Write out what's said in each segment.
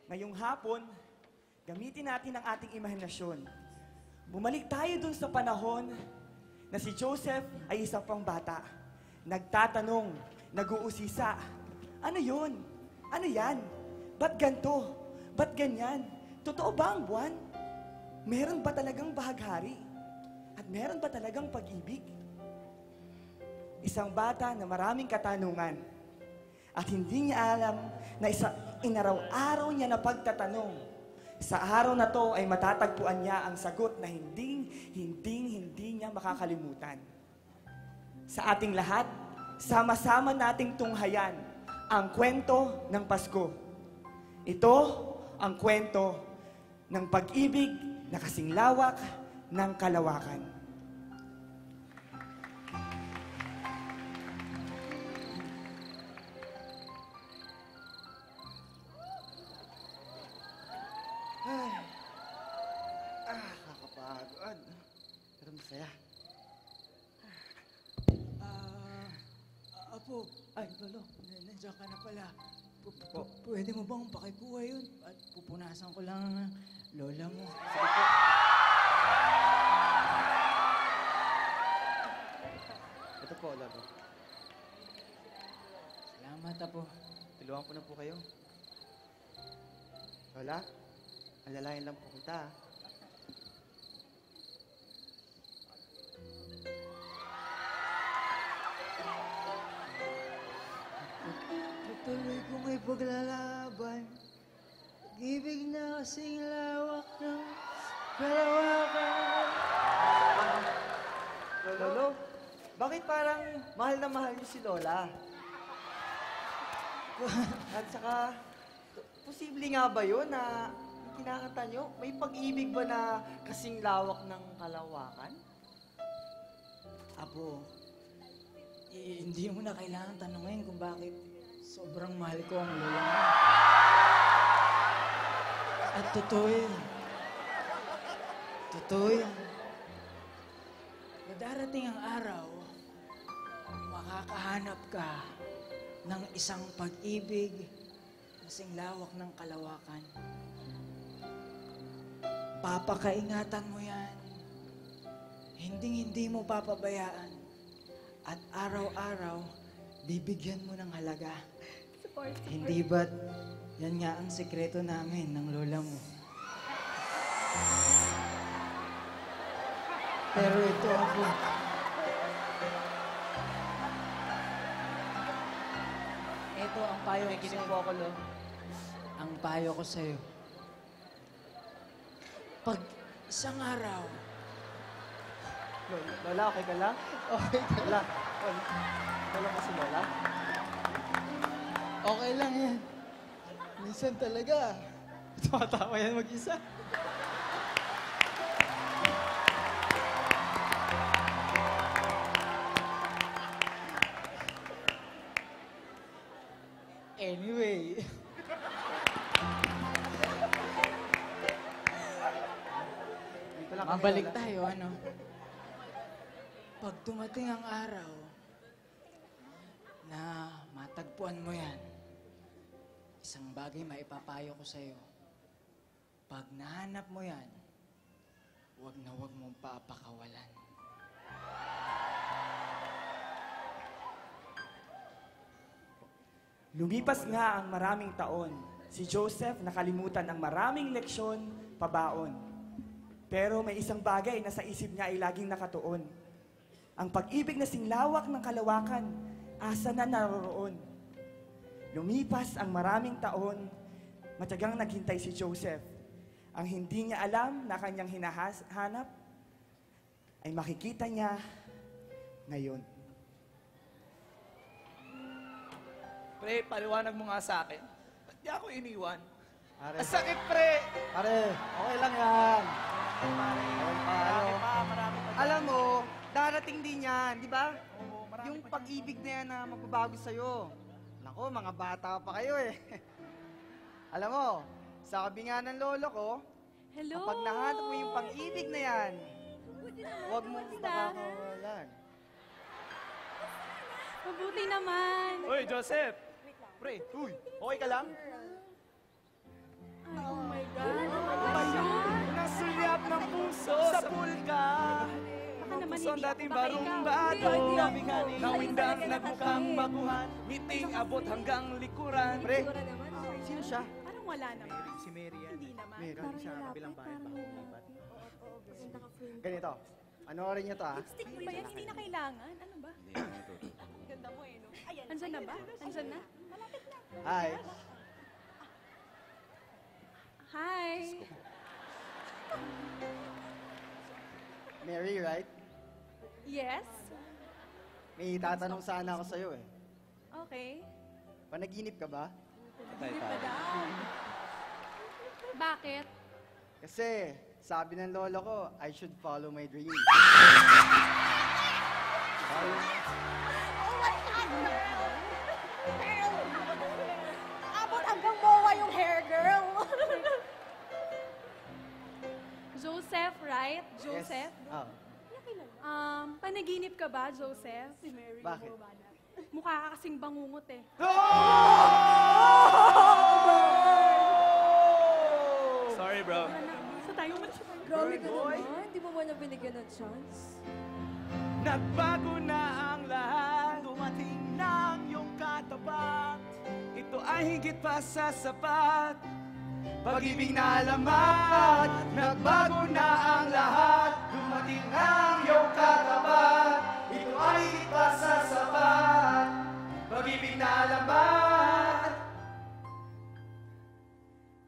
Ngayong hapon, gamitin natin ang ating imahinasyon. Bumalik tayo dun sa panahon na si Joseph ay isang pang bata. Nagtatanong, nag-uusisa. Ano yun? Ano yan? Ba't ganto? Ba't ganyan? Totoo ba ang buwan? Meron ba talagang bahaghari? At meron ba talagang pag-ibig? Isang bata na maraming katanungan. At hindi niya alam na inaraw-araw niya na pagtatanong. Sa araw na to ay matatagpuan niya ang sagot na hindi niya makakalimutan. Sa ating lahat, sama-sama nating tunghayan ang kwento ng Pasko. Ito ang kwento ng pag-ibig na kasing lawak ng kalawakan. Kakapagod. Pero masaya. Apo, ay, Lolo, nandiyan ka na pala. Pwede mo bang pakikuha yun? At pupunasan ko lang ang lola mo. Sige po. Ito po, Lolo. Salamat, Apo. Tulungan ko na po kayo. Lola, alalayan lang po kita. Patuloy kong may paglalaban. Pag-ibig na kasing lawak ng kalawakan. Lolo, bakit parang mahal na mahal niyo si Lola? At saka, posible nga ba yun na yung kinakanta niyo, may pag-ibig ba na kasing lawak ng kalawakan? Apo, hindi mo na kailangan tanungin kung bakit sobrang mahal ko ang lola mo. At totoo yun. Totoo yun. Na darating ang araw, makakahanap ka ng isang pag-ibig kasing lawak ng kalawakan. Papakaingatan mo yan. Hindi mo papabayaan. At araw-araw, bibigyan mo ng halaga. Hindi ba't yan nga ang sekreto namin ng lola mo? Pero ito ako. Ito ang payo ko sa'yo. ako, Lo. Ang payo ko sa'yo. Pag isang araw, Lola, okay ka lang? Okay ka lang. Okay lang ba si Lola? okay lang yan. Minsan talaga, tumatawa yan mag-isa. Anyway. Dito lang kami, Mabalik Lola. tayo, ano? Pag dumating ang araw na matagpuan mo yan, isang bagay maipapayo ko sa'yo. Pag nahanap mo yan, huwag na huwag mong papakawalan. Lumipas nga ang maraming taon. Si Joseph nakalimutan ang maraming leksyon, pabaon. Pero may isang bagay na sa isip niya ay laging nakatuon. Ang pag-ibig na singlawak ng kalawakan, asa na naroroon. Lumipas ang maraming taon, matyagang naghintay si Joseph. Ang hindi niya alam na kanyang hinahanap, ay makikita niya ngayon. Pre, paliwanag mo nga sa akin. Ba't di ako iniwan? Pare, Ang sakit, pre! pare, okay lang yan. Marami pa. Alam mo, darating din yan, di ba? Oo, marami Yung pa pag-ibig na yan na magbabago sa'yo. Nako, mga bata pa kayo eh. Alam mo, sabi nga ng lolo ko, Hello! kapag nahanap mo yung pag-ibig na yan, huwag mong pakakawalan. Mabuti naman. Uy, Joseph! Pre, okay ka lang? ang dating Baka barong ikaw. bato. Hindi, hindi. Nawindang Hindi, nagmukhang hindi. baguhan. Meeting abot hanggang likuran. Pre, Siguro naman. sino siya? Parang wala naman. Si Mary yan. Hindi naman. Mary. Parang Sa malapit, kabilang bahay, parang baka wala. lumipat. Oo, punta ka frame. Ganito. Ano rin niyo to, ah? Stick mo ba yan? Hindi na kailangan. Ano ba? Ganda mo eh, no? Ayan. Andyan na ba? Andyan na? Malapit na. Hi. Hi. Mary, right? Yes? May tatanong sana ako sa'yo eh. Okay. Panaginip ka ba? Hindi pa daw. Bakit? Kasi sabi ng lolo ko, I should follow my dream. Abot hanggang mowa yung hair, girl. Joseph, right? Joseph? Yes. Oh. Panaginip ka ba, Joseph? Si Mary. Bakit? Mukha ka kasing bangungot eh. Sorry, bro. Sa tayo man siya. Grabe ka naman. Hindi mo man na binigyan ng chance. Nagbago na ang lahat. Dumating na ang iyong katapat. Ito ay higit pa sa sapat. Pag-ibig na alamat. Nagbago na ang lahat. Dumating na ang iyong katapat. Ito ay higit pa sa sapat. Pag-ibig na alamat.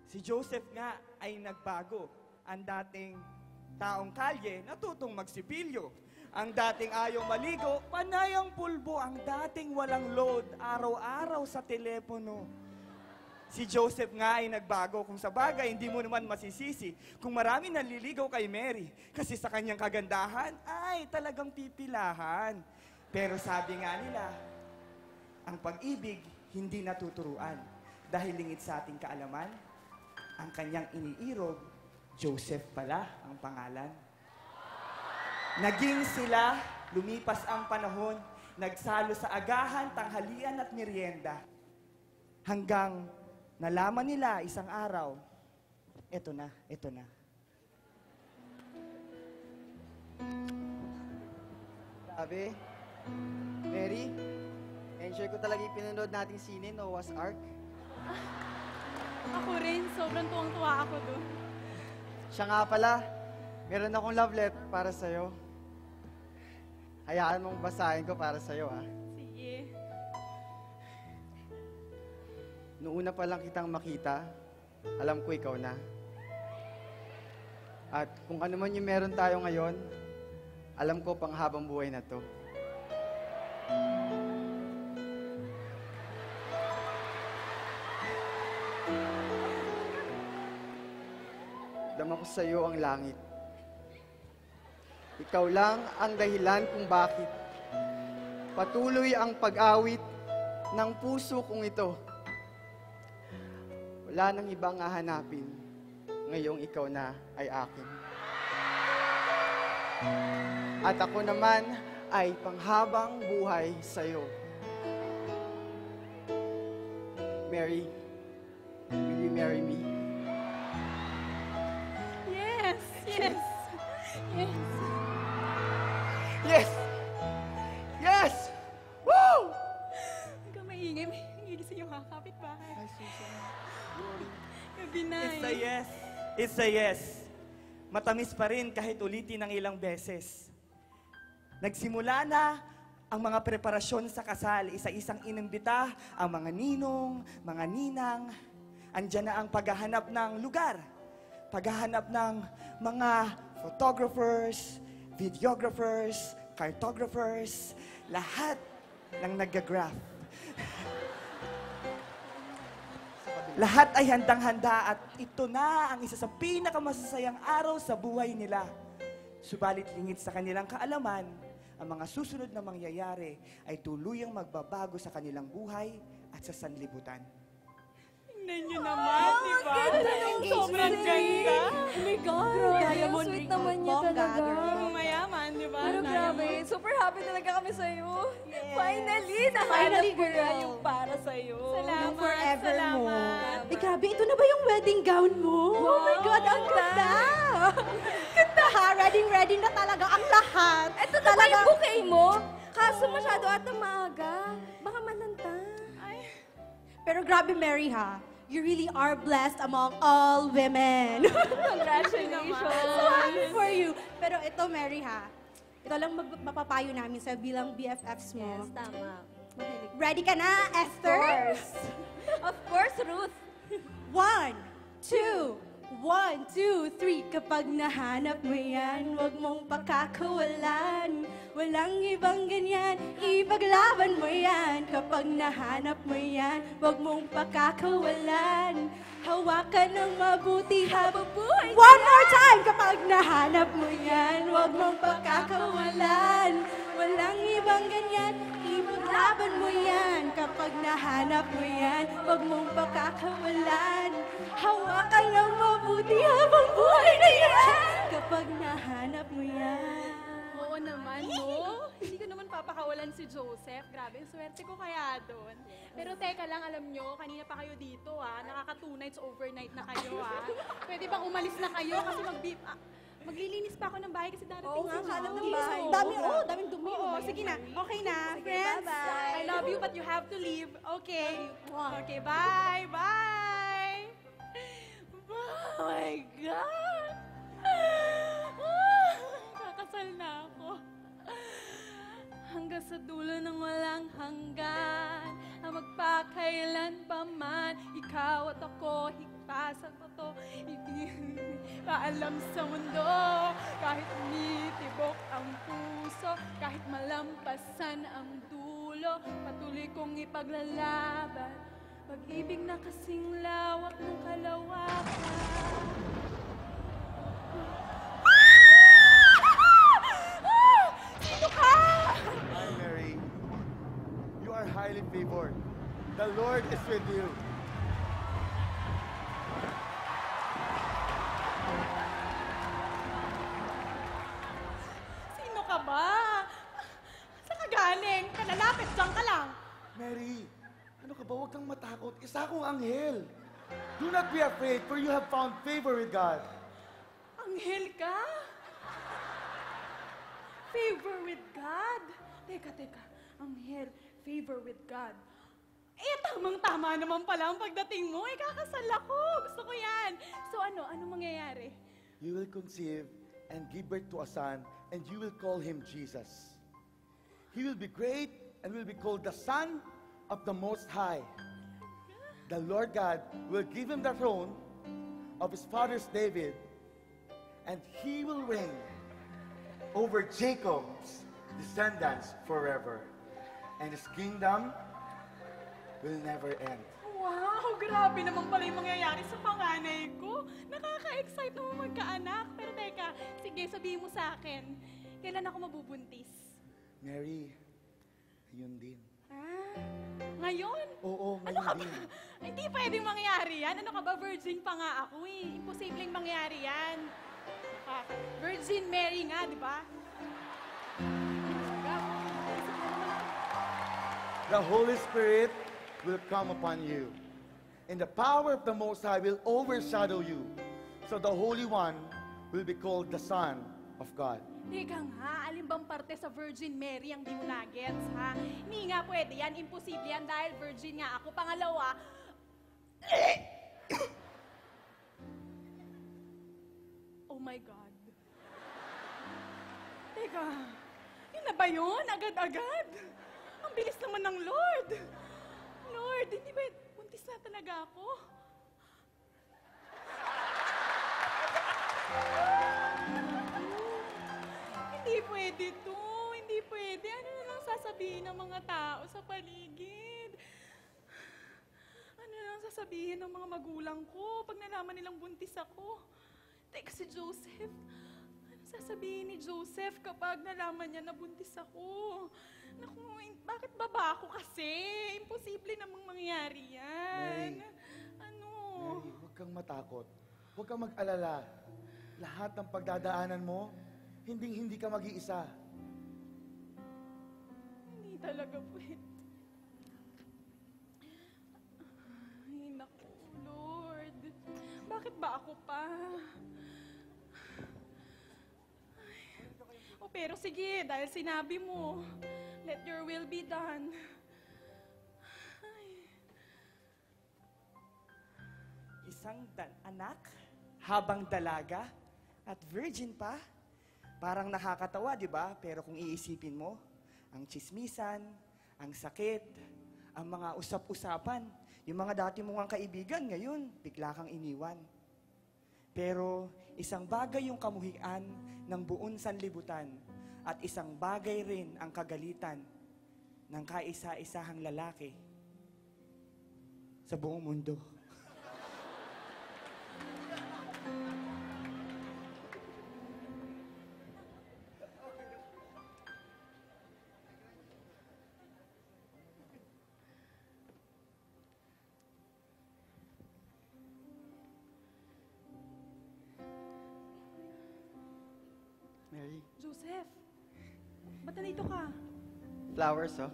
Si Joseph nga ay nagbago. Ang dating taong kalye, natutong magsipilyo. Ang dating ayaw maligo, panay ang pulbo. Ang dating walang load, araw-araw sa telepono. Si Joseph nga ay nagbago. Kung sa bagay, hindi mo naman masisisi kung marami naliligaw kay Mary. Kasi sa kanyang kagandahan, ay talagang pipilahan. Pero sabi nga nila, ang pag-ibig hindi natuturuan. Dahil lingid sa ating kaalaman, ang kanyang iniirog, Joseph pala ang pangalan. Naging sila, lumipas ang panahon, nagsalo sa agahan, tanghalian at merienda. Hanggang nalaman nila isang araw, eto na, eto na. Sabi, Mary, enjoy ko talaga yung pinanood nating sine, Noah's Ark. Ako rin, sobrang tuwang-tuwa ako doon. Siya nga pala, meron akong love letter para sa'yo. Hayaan mong basahin ko para sa'yo, ha? Sige. Noong una pa lang kitang makita, alam ko ikaw na. At kung ano man yung meron tayo ngayon, alam ko pang habang buhay na to. Dama ko sa iyo ang langit. Ikaw lang ang dahilan kung bakit patuloy ang pag-awit ng puso kong ito. Wala nang ibang hahanapin ngayong ikaw na ay akin. At ako naman ay panghabang buhay sa iyo. Mary, will you marry me? Yes! Yes! Yes! Yes! Yes! Woo! Huwag kang maingay. May gigising yung kakapit bahay. Kabinay. It's a yes. It's a yes. Matamis pa rin kahit ulitin ng ilang beses. Nagsimula na ang mga preparasyon sa kasal. Isa-isang inimbita ang mga ninong, mga ninang. Andyan na ang paghahanap ng lugar. Paghahanap ng mga photographers, videographers, cartographers, lahat ng nag-graph. Lahat ay handang-handa at ito na ang isa sa pinakamasasayang araw sa buhay nila. Subalit lingid sa kanilang kaalaman, ang mga susunod na mangyayari ay tuluyang magbabago sa kanilang buhay at sa sanlibutan. Tingnan niyo naman, di ba? Sobrang ganda. Oh my God! Grabe, ang sweet naman niya talaga. Sobrang mayaman, di ba? Pero grabe, super happy talaga kami sa'yo. Finally, Finally, nahanap ko na girl. yung para sa'yo. Salamat, forever salamat. Grabe, ito na ba yung wedding gown mo? Oh my God, ang ganda! Ganda! ready na talaga ang lahat. Ito na ba yung bouquet mo? Kaso masyado ata maaga. Baka malanta. Pero grabe, Mary, ha? You really are blessed among all women. Congratulations. So happy for you. Pero ito, Mary, ha? Ito lang mapapayo namin sa bilang BFFs mo. Yes, tama. Mahilig. Ready ka na, Esther? Of course, Ruth. 1, 2, 1, 2, 3. Kapag nahanap mo yan, huwag mong pakakawalan. Walang ibang ganyan, ipaglaban mo yan. Kapag nahanap mo yan, huwag mong pakakawalan. Hawakan ng mabuti habang buhay. One more time! Kapag nahanap mo yan, huwag mong pakakawalan. Walang ibang ganyan, ipaglaban mo yan. Kapag nahanap mo yan, huwag mong pakakawalan. Hawakan ng mabuti habang buhay na yan. Kapag nahanap mo yan. Oo naman, no? Hindi ko naman papakawalan si Joseph. Grabe, swerte ko kaya doon. Pero teka lang, alam nyo, kanina pa kayo dito, Nakaka 2 nights overnight na kayo, Pwede bang umalis na kayo? Kasi maglilinis pa ako ng bahay kasi darating Oo nga, si kalat ng Joey. bahay. Oo. Daming dumi. Oo, sige na. Okay na, Sige, friends. bye-bye. I love you, but you have to leave. Okay. Okay, bye. Bye. Oh my God. Kakasal na ako. Hanggang sa dulo ng walang hanggan, ang magpakailan pa man, ikaw at ako, higpasan ko to, paalam sa mundo, kahit umitibok ang puso, kahit malampasan ang dulo, patuloy kong ipaglalaban, pag-ibig na kasing lawak ng kalawakan. Sino ka? Hi, Mary. You are highly favored. The Lord is with you. Sino ka ba? Saan ka galing? Kalalapit, dyan ka lang. Mary, ano ka ba? Huwag kang matakot. Isa akong anghel. Do not be afraid, for you have found favor with God. Anghel ka? Favor with God? Teka. Anghel, favor with God. Tamang-tama naman pala ang pagdating mo. Kakasal ako. Gusto ko yan. So ano mangyayari? You will conceive and give birth to a son, and you will call him Jesus. He will be great and will be called the Son of the Most High. The Lord God will give him the throne of his father's David, and he will reign over Jacob's descendants forever, and his kingdom will never end. Wow, grabe naman pala yung mangyayari sa panganay ko. Nakaka-excite naman magkaanak. Pero teka, sige, sabihin mo sa akin, kailan ako mabubuntis? Mary, yun din. Ngayon? Oo, Ano ngayon ka ba? din. Hindi pwedeng mangyari yan. Ano ka ba? Virgin pa nga ako eh. Imposibleng mangyari yan. Virgin Mary nga, di ba? The Holy Spirit will come upon you, and the power of the Most High will overshadow you. So the Holy One will be called the Son of God. Teka nga, alin bang parte sa Virgin Mary ang di mo na-gets, ha? Hindi nga pwede yan, imposible yan dahil virgin nga ako. Pangalawa, oh my God. Teka, yun na ba yun? Agad-agad? Ang bilis naman ng Lord. Lord, hindi ba buntis na talaga ako? Hindi pwede to. Hindi pwede. Ano na lang sasabihin ng mga tao sa paligid? Ano na lang sasabihin ng mga magulang ko pag nalaman nilang buntis ako? Teka, si Joseph. Ano sasabihin ni Joseph kapag nalaman niya na buntis ako? Naku, bakit baba ako kasi? Imposible namang mangyari yan. Mary. Ano? Mary, huwag kang matakot. Huwag kang mag-alala. Lahat ng pagdadaanan mo, hindi ka mag-iisa. Hindi talaga pwede. Ay, naku, Lord. Bakit ba ako pa? O pero sige, dahil sinabi mo, let your will be done. Isang anak, habang dalaga, at virgin pa. Parang nakakatawa, di ba? Pero kung iisipin mo, ang tsismisan, ang sakit, ang mga usap-usapan, yung mga dati mong kaibigan, ngayon, bigla kang iniwan. Pero isang bagay yung kamuhian ng buong sanlibutan at isang bagay rin ang kagalitan ng kaisa-isahang lalaki sa buong mundo. Mary, Joseph, ba't nandito ka? flowers, oh.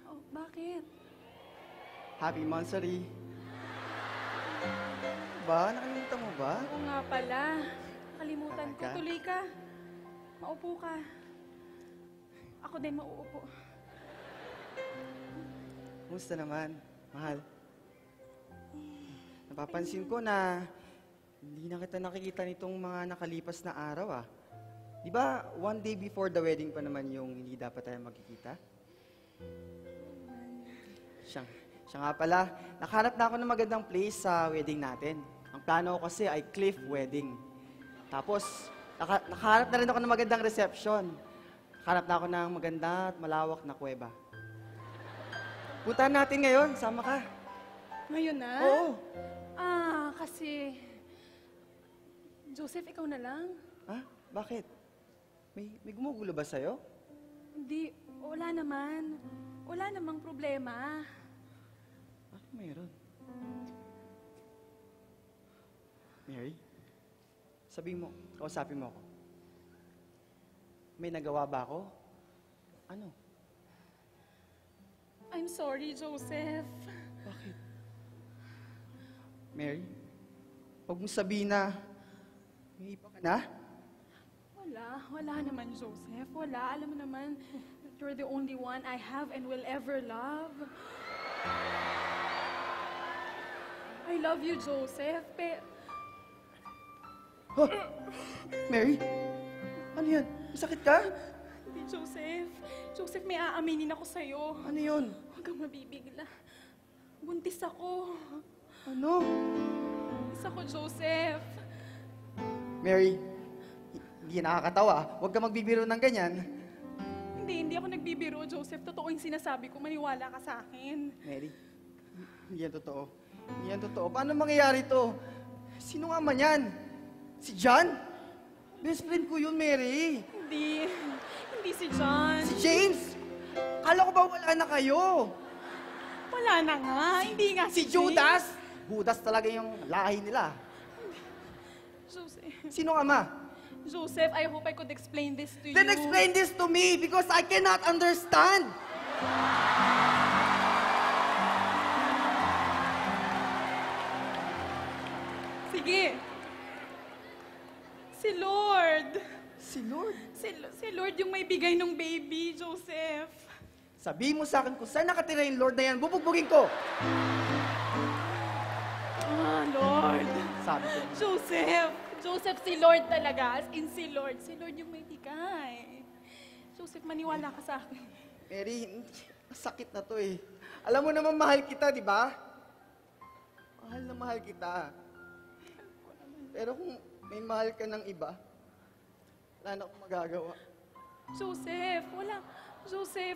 Oh, bakit? Happy Mansari. Ba? Nakalimutan mo ba? Oo nga pala. Nakalimutan ko. Talaga? Tuloy ka. Maupo ka. Ako din mauupo. Kumusta naman, mahal? Napapansin ko na hindi na kita nakikita nitong mga nakalipas na araw, ah. Di ba, one day before the wedding pa naman yung hindi dapat tayo magkikita? Siya nga pala, nakahanap na ako ng magandang place sa wedding natin. Ang plano ko kasi ay cliff wedding. Tapos, nakahanap na rin ako ng magandang reception. Nakahanap na ako ng maganda at malawak na kuweba. Puntahan natin ngayon, sama ka. Ngayon na? Oo. Kasi... Joseph, ikaw na lang? Ha? Bakit? May gumugulo ba sa'yo? Hindi, wala naman. Wala namang problema. Bakit mayroon? Mary, sabihin mo, kausapin mo ako. May nagawa ba ako? Ano? I'm sorry, Joseph. Bakit? Mary, huwag mo sabihin na may iba ka na? Wala naman, Joseph. Wala. Alam mo naman, you're the only one I have and will ever love. I love you, Joseph. Oh, Mary, ano yan? Masakit ka? Hindi, Joseph. Joseph, may aaminin ako sa'yo. Ano yun? Huwag kang mabibigla. Buntis ako. Ano? Buntis ako, Joseph. Mary, hindi nakakatawa. Huwag ka magbibiro ng ganyan. Hindi ako nagbibiro, Joseph. Totoo yung sinasabi ko. Maniwala ka sa akin. Mary, hindi yan totoo. Hindi yan totoo. Paano mangyayari to? Sino nga man yan? Si John? Best friend ko yun, Mary. Hindi si John. Si James? Kala ko ba wala na kayo? Wala na nga. Hindi nga Si James. Judas? Judas talaga yung lahi nila. Joseph. Sino nga ma? Joseph, I hope I could explain this to you. Then explain this to me because I cannot understand. Sige. Si Lord. Si Lord? Si Lord yung may bigay ng baby, Joseph. Sabihin mo sa akin kung saan nakatira yung Lord na yan, bubugbugin ko. Lord. Sabi ko. Joseph, si Lord talaga. As in, si Lord. Si Lord yung may bigay. Joseph, maniwala ka sa akin. Mary, sakit na to eh. Alam mo naman mahal kita, di ba? Mahal na mahal kita. Pero kung may mahal ka ng iba, wala na akong magagawa. Joseph,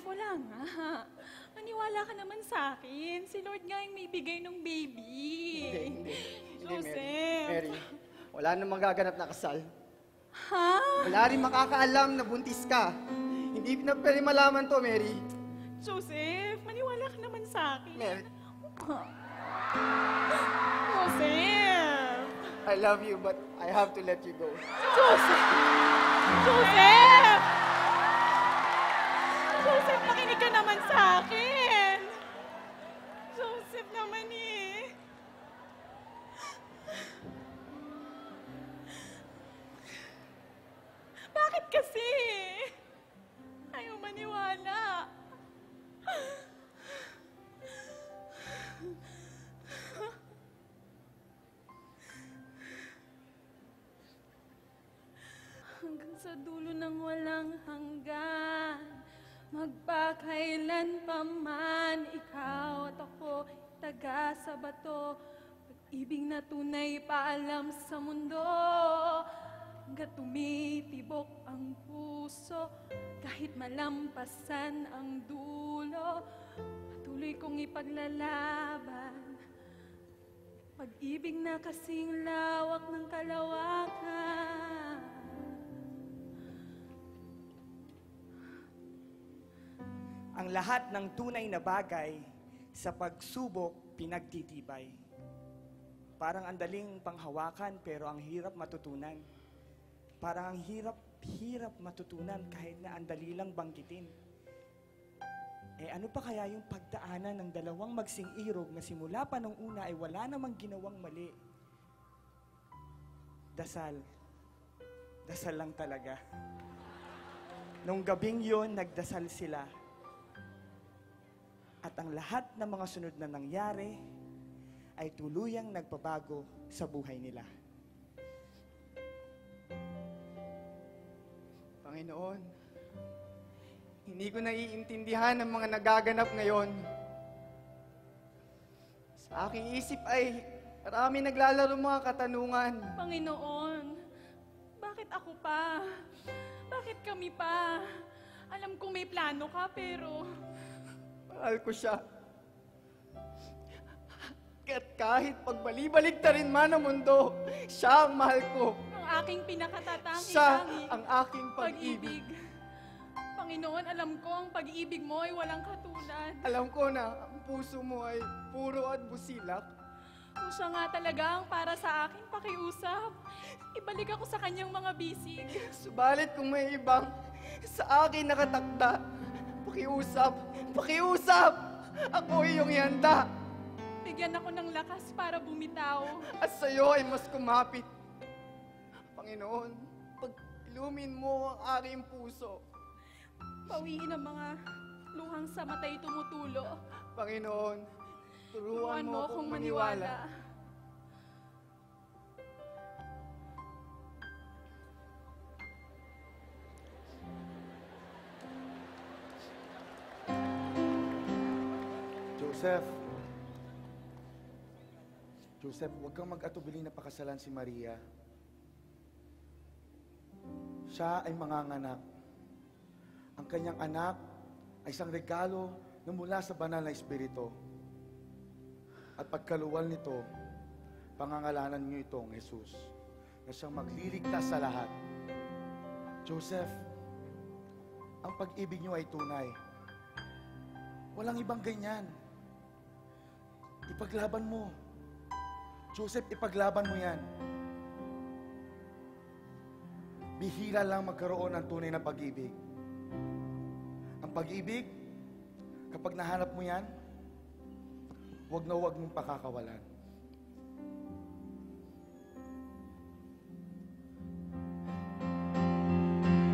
wala nga. Maniwala ka naman sa akin. Si Lord nga yung may bigay ng baby. Hindi, Joseph. Mary, wala na magaganap na kasal. Ha? Wala rin makakaalam na buntis ka. Hindi na pwede malaman to, Mary. Joseph, maniwala ka naman sa akin. Mary, Joseph! I love you, but I have to let you go. Joseph! Joseph! Joseph, makinig ka naman sa akin. Joseph naman eh. Bakit kasi? sa dulo ng walang hanggan. Magpakailan pa man, ikaw at ako, taga sa bato. Pag-ibig na tunay paalam sa mundo, hanggat tumitibok ang puso, kahit malampasan ang dulo, patuloy kong ipaglalaban. Pag-ibig na kasing lawak ng kalawakan. Ang lahat ng tunay na bagay sa pagsubok pinagtitibay. Parang ang daling panghawakan pero ang hirap matutunan. Parang ang hirap matutunan kahit na ang dali lang banggitin. Ano pa kaya yung pagdaanan ng dalawang magsing-irog na simula pa nung una ay wala namang ginawang mali? Dasal. Dasal lang talaga. Nung gabing yon, nagdasal sila. At ang lahat ng mga sunod na nangyari ay tuluyang nagpabago sa buhay nila. Panginoon, hindi ko naiintindihan ang mga nagaganap ngayon. Sa aking isip ay marami naglalaro mga katanungan. Panginoon, bakit ako pa? Bakit kami pa? Alam kong may plano ka, pero Mahal ko siya. At kahit pagbali-balik ta rin man ang mundo, siya ang mahal ko. ang aking pinakatatangi Siya ang aking pag-ibig. pag-ibig. Panginoon, alam ko ang pag-ibig mo ay walang katulad. Alam ko na ang puso mo ay puro at busilak. Kung siya nga talaga ang para sa akin, pakiusap. Ibalik ako sa kanyang mga bisig. Subalit kung may ibang sa akin nakatakda, pakiusap! Ako iyong ihanda. Bigyan ako ng lakas para bumitaw. At sa'yo ay mas kumapit. Panginoon, pag-ilumin mo ang aking puso. Pawiin ang mga luhang sa matay tumutulo. Panginoon, turuan mo akong maniwala. Joseph, huwag kang mag-atubili na pakasalan si Maria. Siya ay manganganak. Ang kanyang anak ay isang regalo na mula sa banal na Espiritu. At pagkaluwal nito, pangangalanan niyo itong Jesus, na siyang magliligtas sa lahat. Joseph, ang pag-ibig niyo ay tunay. Walang ibang ganyan. Ipaglaban mo. Joseph, ipaglaban mo yan. Bihira lang magkaroon ng tunay na pag-ibig. Ang pag-ibig, kapag nahanap mo yan, huwag na huwag mong pakakawalan.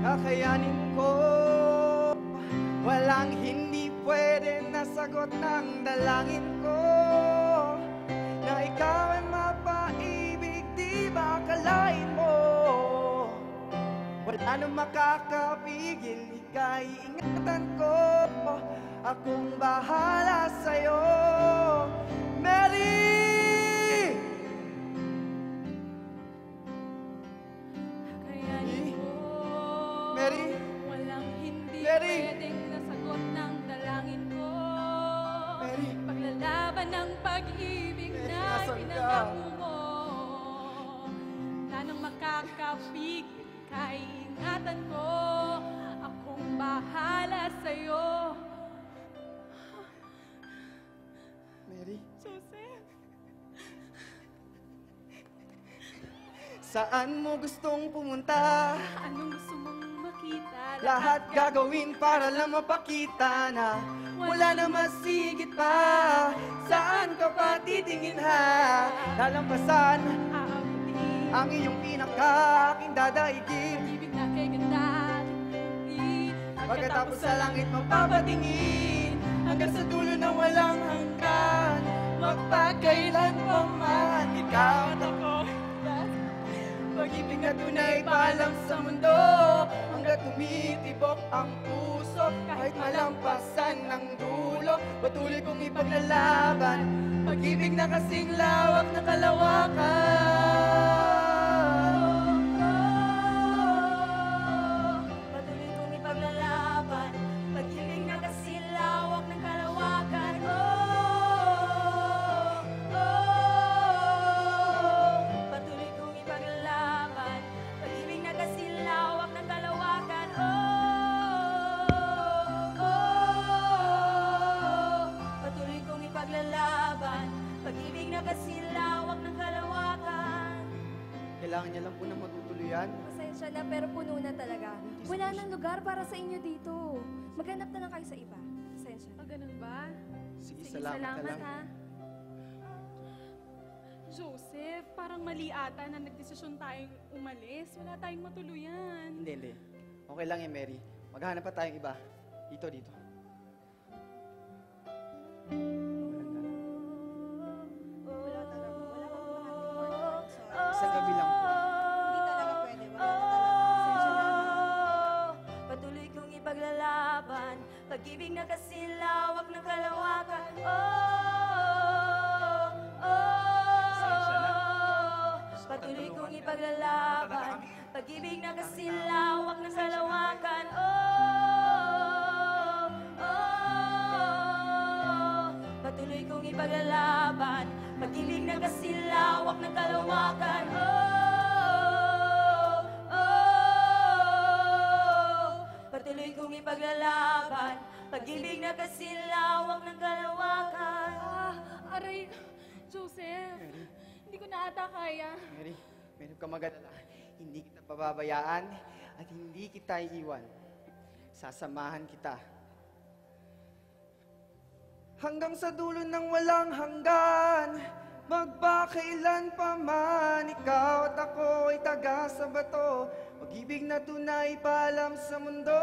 Kakayanin ko, walang hindi pwede na sagot ng dalangin ko. Na ikaw ay mapaibig, di ba akalain mo? Wala nang makakapigil, ika'y ingatan ko. Akong bahala sa'yo, Mary! Kayanin ko. Mary? Walang hindi Mary? pwedeng nasagot ng dalangin ko. Mary? Paglalaban ng pag-ibig Mary, na nasan ka? pinangako mo. Wala nang makakapigil, kaingatan ko. Akong bahala sa'yo. Mary? Joseph, Saan mo gustong pumunta? anong gusto mong makita? Lahat gagawin para lang mapakita na wala na masigit pa. Saan ka pa titingin ha? Lalampasan Aabutin ang iyong pinakaaking dadaigin. ibig na kay ganda. Pagkatapos sa langit mapapatingin hanggang sa dulo na walang hanggan. Magpakailan pa man ikaw at ako. Pag-ibig Pag-ibig na tunay paalam sa mundo, hanggat tumitibok ang puso, kahit malampasan ng dulo, patuloy kong ipaglalaban. Pag-ibig na kasing lawak na kalawakan. Patuloy kong ipaglalaban. Pag-ibig na kasing lawak ng kalawakan. Patuloy kong ipaglalaban. Pag-ibig na kasing lawak ng kalawakan. Patuloy kong ipaglalaban. Pag-ibig na kasing lawak ng kalawakan. Kailangan niya lang po na matutuluyan. Pasensya na, pero puno na talaga. Wala nang lugar para sa inyo dito. Maghanap na lang kayo sa iba. Pasensya na. Ganun ba? Sige, Sige, salamat na salamat lang. ha. Joseph, parang mali ata na nagdesisyon tayong umalis. Wala tayong matuluyan. Hindi. Okay lang yan, Mary. Maghanap pa tayong iba. Dito. Wala talaga. Wala kang mahanap. Isang gabi lang po. Hindi talaga pwede. Wala na talaga. Pasensya na. Patuloy kong ipaglalaban. Pag-ibig na kasing lawak ng kalawakan. Patuloy kong ipaglalaban. Pag-ibig na kasing lawak ng kalawakan. Patuloy kong ipaglalaban. Pag-ibig na kasing lawak ng kalawakan. Patuloy kong ipaglalaban. Pag-ibig na kasing lawak ng kalawakan. Aray, Joseph, hindi ko na ata kaya. Mary, huwag ka mag-alala. Hindi kita pababayaan at hindi kita iiwan. Sasamahan kita. Hanggang sa dulo ng walang hanggan, magpakailan pa man, ikaw at ako ay taga sa bato. Pag-ibig na tunay paalam sa mundo,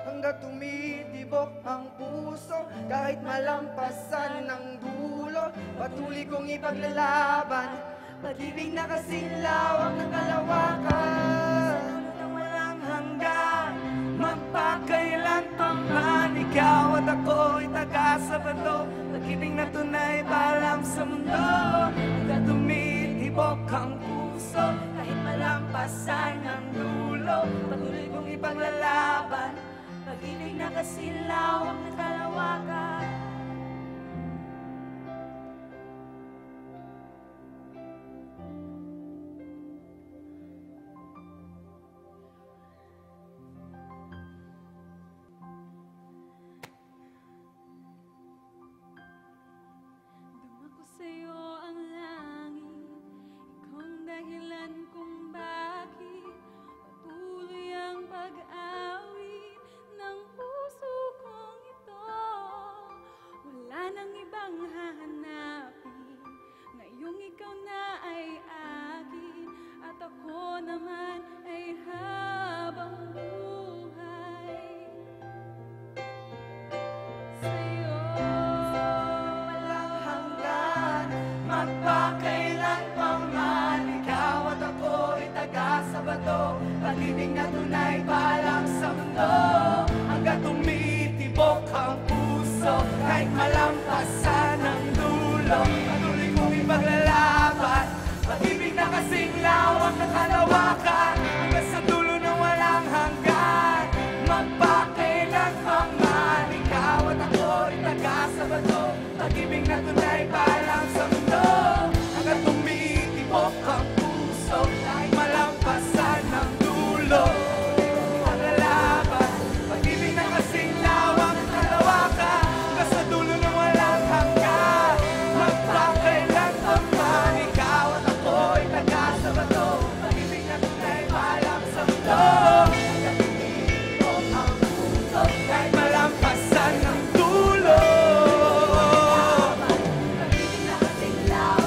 hanggat tumitibok ang puso, kahit malampasan ng dulo, patuloy kong ipaglalaban. Pag-ibig na kasing lawak ng kalawakan. Sa dulo ng walang hanggan. Magpakailan pa man, ikaw at ako ay taga sa bato. Pag-ibig na tunay paalam sa mundo, hanggang tumitibok ang puso, kahit malampasan ang dulo, patuloy kong ipaglalaban. Pag-ibig na kasing lawak ng kalawakan. Dama ko sa'yo ang langit, ikaw ang dahilan kung bakit patuloy ang pag-awit ng puso kong ito. Wala nang ibang hahanapin, ngayong ikaw na ay akin, at ako naman ay habang buhay sa'yo. Walang hanggan, magpakailan pa man, ikaw at ako ay taga sa bato. Pag-ibig na tunay paalam sa mundo, hanggang tumitibok ang puso, kahit malampasan ang dulo, patuloy kong ipaglalaban. Pag-ibig na kasing lawak ng kalawakan, hanggang sa dulo ng walang hanggan. Magpakailan pa man, ikaw at ako ay taga sa bato. Pag-ibig na tunay paalam sa mundo, hanggang tumitibok ang puso, kahit malampasan ang dulo, paglalaban. Pag-ibig na kasing lawak ng kalawakan, hanggang sa dulo ng walang hanggan. Magpakailan pa man, ikaw at ako ay taga sa bato. Pag-ibig na tunay paalam sa mundo, hanggang tumitibok ang puso, kahit malampasan ang dulo. Pag-ibig na kasing lawak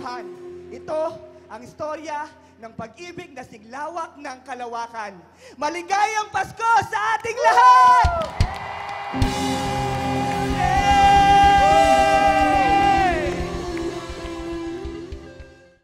katauhan. Ito ang istorya ng pag-ibig na siglawak ng kalawakan. Maligayang Pasko